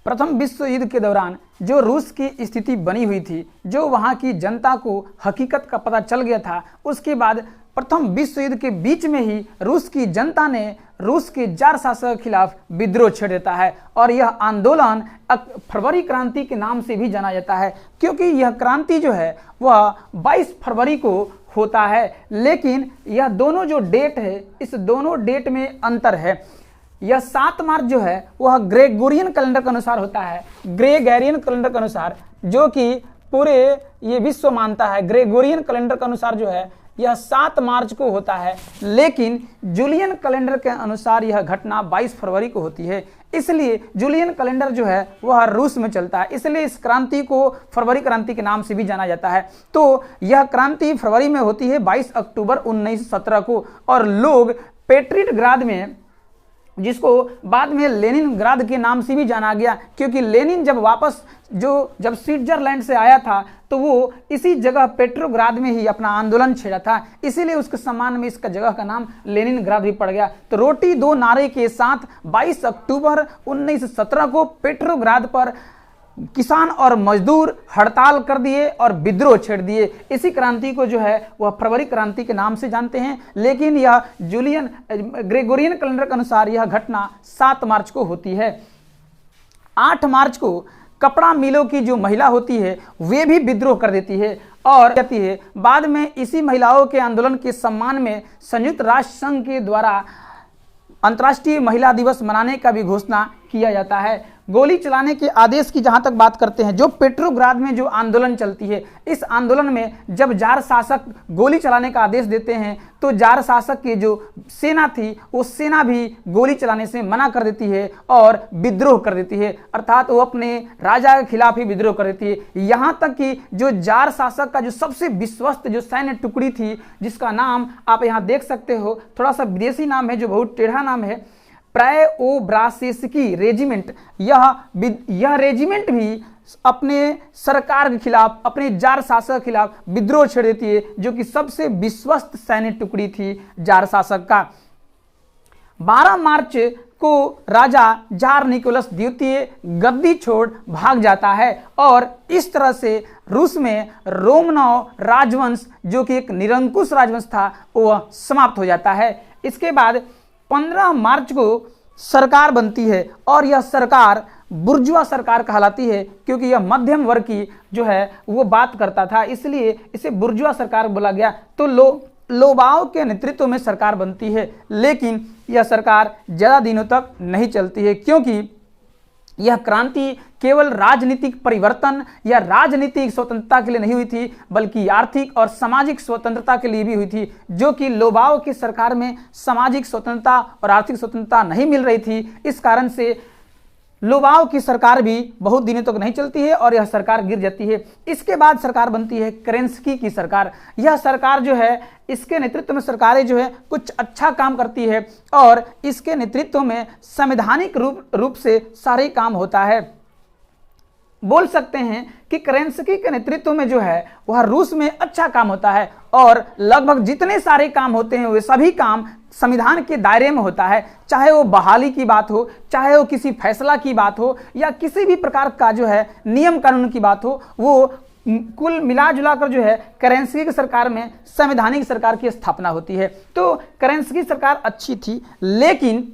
प्रथम विश्व युद्ध के दौरान जो रूस की स्थिति बनी हुई थी, जो वहाँ की जनता को हकीकत का पता चल गया था, उसके बाद प्रथम विश्व युद्ध के बीच में ही रूस की जनता ने रूस के जार शासक के खिलाफ विद्रोह छेड़ देता है। और यह आंदोलन फरवरी क्रांति के नाम से भी जाना जाता है, क्योंकि यह क्रांति जो है वह 22 फरवरी को होता है। लेकिन यह दोनों जो डेट है, इस दोनों डेट में अंतर है। यह 7 मार्च जो है वह ग्रेगोरियन कैलेंडर के अनुसार होता है, ग्रेगोरियन कैलेंडर के अनुसार, जो कि पूरे ये विश्व मानता है। ग्रेगोरियन कैलेंडर के अनुसार जो है यह 7 मार्च को होता है, लेकिन जूलियन कैलेंडर के अनुसार यह घटना 22 फरवरी को होती है। इसलिए जूलियन कैलेंडर जो है वह रूस में चलता है, इसलिए इस क्रांति को फरवरी क्रांति के नाम से भी जाना जाता है। तो यह क्रांति फरवरी में होती है 22 अक्टूबर 1917 को। और लोग पेट्रियटग्राद में, जिसको बाद में लेनिनग्राद के नाम से भी जाना गया, क्योंकि लेनिन जब स्विट्जरलैंड से आया था तो वो इसी जगह पेट्रोग्राद में ही अपना आंदोलन छेड़ा था, इसीलिए उसके सम्मान में इसका जगह का नाम लेनिनग्राद भी पड़ गया। तो रोटी दो नारे के साथ 22 अक्टूबर 1917 को पेट्रोग्राद पर किसान और मजदूर हड़ताल कर दिए और विद्रोह छेड़ दिए। इसी क्रांति को जो है वह फरवरी क्रांति के नाम से जानते हैं, लेकिन यह ग्रेगोरियन कैलेंडर के अनुसार यह घटना 7 मार्च को होती है। 8 मार्च को कपड़ा मिलों की जो महिला होती है वे भी विद्रोह कर देती है और कहती है। बाद में इसी महिलाओं के आंदोलन के सम्मान में संयुक्त राष्ट्र संघ के द्वारा अंतर्राष्ट्रीय महिला दिवस मनाने का भी घोषणा किया जाता है। गोली चलाने के आदेश की जहां तक बात करते हैं, जो पेट्रोग्राद में जो आंदोलन चलती है, इस आंदोलन में जब जार शासक गोली चलाने का आदेश देते हैं तो जार शासक की जो सेना थी वो सेना भी गोली चलाने से मना कर देती है और विद्रोह कर देती है, अर्थात वो अपने राजा के खिलाफ ही विद्रोह कर देती है। यहाँ तक कि जो जार शासक का जो सबसे विश्वस्त जो सैन्य टुकड़ी थी, जिसका नाम आप यहाँ देख सकते हो, थोड़ा सा विदेशी नाम है जो बहुत टेढ़ा नाम है, प्रायोब्रासेस्की रेजिमेंट, यह रेजिमेंट भी अपने सरकार के खिलाफ, अपने जार शासक के खिलाफ विद्रोह छेड़ देती है, जो कि सबसे विश्वस्त सैन्य टुकड़ी थी जार शासक का। 12 मार्च को राजा जार निकोलस द्वितीय गद्दी छोड़ भाग जाता है और इस तरह से रूस में रोमनोव राजवंश, जो कि एक निरंकुश राजवंश था, वह समाप्त हो जाता है। इसके बाद 15 मार्च को सरकार बनती है और यह सरकार बुर्जुआ सरकार कहलाती है, क्योंकि यह मध्यम वर्ग की जो है वो बात करता था, इसलिए इसे बुर्जुआ सरकार बोला गया। तो लोबाव के नेतृत्व में सरकार बनती है, लेकिन यह सरकार ज़्यादा दिनों तक नहीं चलती है, क्योंकि यह क्रांति केवल राजनीतिक परिवर्तन या राजनीतिक स्वतंत्रता के लिए नहीं हुई थी, बल्कि आर्थिक और सामाजिक स्वतंत्रता के लिए भी हुई थी, जो कि लोबाव की सरकार में सामाजिक स्वतंत्रता और आर्थिक स्वतंत्रता नहीं मिल रही थी। इस कारण से लोबाव की सरकार भी बहुत दिनों तक नहीं चलती है और यह सरकार गिर जाती है। इसके बाद सरकार बनती है केरेंस्की की सरकार। यह सरकार जो है, इसके नेतृत्व में सरकारें जो है कुछ अच्छा काम करती है और इसके नेतृत्व में संवैधानिक रूप से सारे काम होता है। बोल सकते हैं कि केरेंस्की के नेतृत्व में जो है वह रूस में अच्छा काम होता है और लगभग जितने सारे काम होते हैं वे सभी काम संविधान के दायरे में होता है, चाहे वो बहाली की बात हो, चाहे वो किसी फैसला की बात हो, या किसी भी प्रकार का जो है नियम कानून की बात हो। वो कुल मिला जुला कर जो है केरेंस्की की सरकार में संवैधानिक सरकार की स्थापना होती है। तो केरेंस्की सरकार अच्छी थी, लेकिन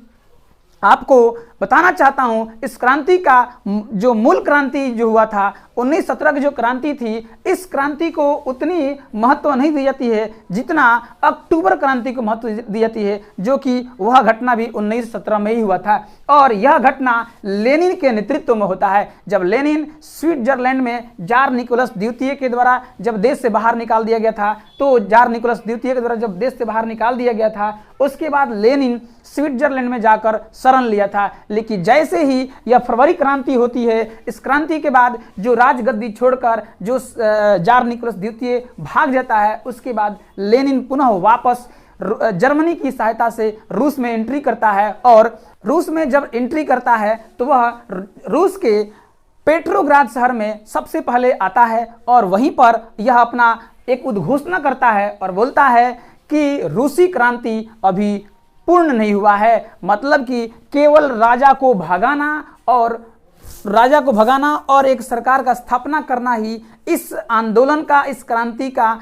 आपको बताना चाहता हूं इस क्रांति का जो मूल क्रांति जो हुआ था 1917 की जो क्रांति थी, इस क्रांति को उतनी महत्व नहीं दी जाती है जितना अक्टूबर क्रांति को महत्व दी जाती है, जो कि वह घटना भी 1917 में ही हुआ था। और यह घटना लेनिन के नेतृत्व में होता है, जब लेनिन स्विट्जरलैंड में जार निकोलस द्वितीय के द्वारा जब देश से बाहर निकाल दिया गया था, तो जार निकोलस द्वितीय के द्वारा जब देश से बाहर निकाल दिया गया था, उसके बाद लेनिन स्विट्जरलैंड में जाकर शरण लिया था। लेकिन जैसे ही यह फरवरी क्रांति होती है, इस क्रांति के बाद जो राजगद्दी छोड़कर जो जार निकोलस द्वितीय भाग जाता है, उसके बाद लेनिन पुनः वापस जर्मनी की सहायता से रूस में एंट्री करता है। और रूस में जब एंट्री करता है तो वह रूस के पेट्रोग्राद शहर में सबसे पहले आता है और वहीं पर यह अपना एक उद्घोषणा करता है और बोलता है कि रूसी क्रांति अभी पूर्ण नहीं हुआ है, मतलब कि केवल राजा को भगाना और राजा को भगाना और एक सरकार का स्थापना करना ही इस आंदोलन का, इस क्रांति का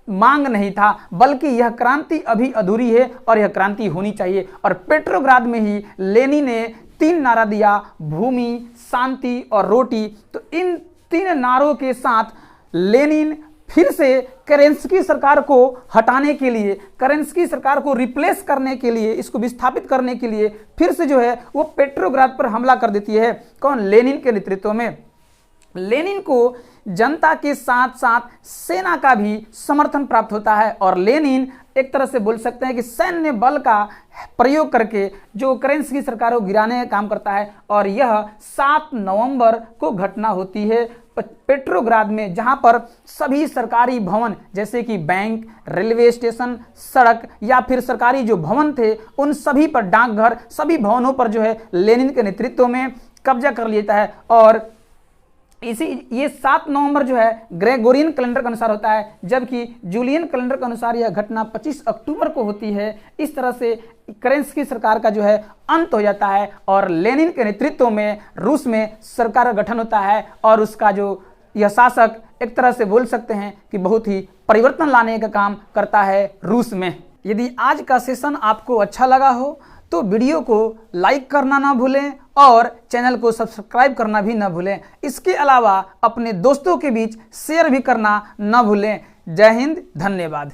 मांग नहीं था, बल्कि यह क्रांति अभी अधूरी है और यह क्रांति होनी चाहिए। और पेट्रोग्राद में ही लेनिन ने 3 नारा दिया, भूमि, शांति और रोटी। तो इन 3 नारों के साथ लेनिन फिर से केरेंस्की सरकार को हटाने के लिए, केरेंस्की सरकार को रिप्लेस करने के लिए, इसको विस्थापित करने के लिए फिर से जो है वो पेट्रोग्राद पर हमला कर देती है। कौन? लेनिन के नेतृत्व में। लेनिन को जनता के साथ साथ सेना का भी समर्थन प्राप्त होता है और लेनिन एक तरह से बोल सकते हैं कि सैन्य बल का प्रयोग करके जो केरेंस्की सरकार को गिराने का काम करता है। और यह 7 नवंबर को घटना होती है पेट्रोग्राद में, जहां पर सभी सरकारी भवन जैसे कि बैंक, रेलवे स्टेशन, सड़क या फिर सरकारी जो भवन थे उन सभी पर, डाकघर, सभी भवनों पर जो है लेनिन के नेतृत्व में कब्जा कर लेता है। और ये 7 नवंबर जो है ग्रेगोरियन कैलेंडर के अनुसार होता है, जबकि जूलियन कैलेंडर के अनुसार यह घटना 25 अक्टूबर को होती है। इस तरह से केरेंस्की सरकार का जो है अंत हो जाता है और लेनिन के नेतृत्व में रूस में सरकार का गठन होता है और उसका जो यह शासक एक तरह से बोल सकते हैं कि बहुत ही परिवर्तन लाने का काम करता है रूस में। यदि आज का सेशन आपको अच्छा लगा हो तो वीडियो को लाइक करना ना भूलें और चैनल को सब्सक्राइब करना भी ना भूलें। इसके अलावा अपने दोस्तों के बीच शेयर भी करना ना भूलें। जय हिंद, धन्यवाद।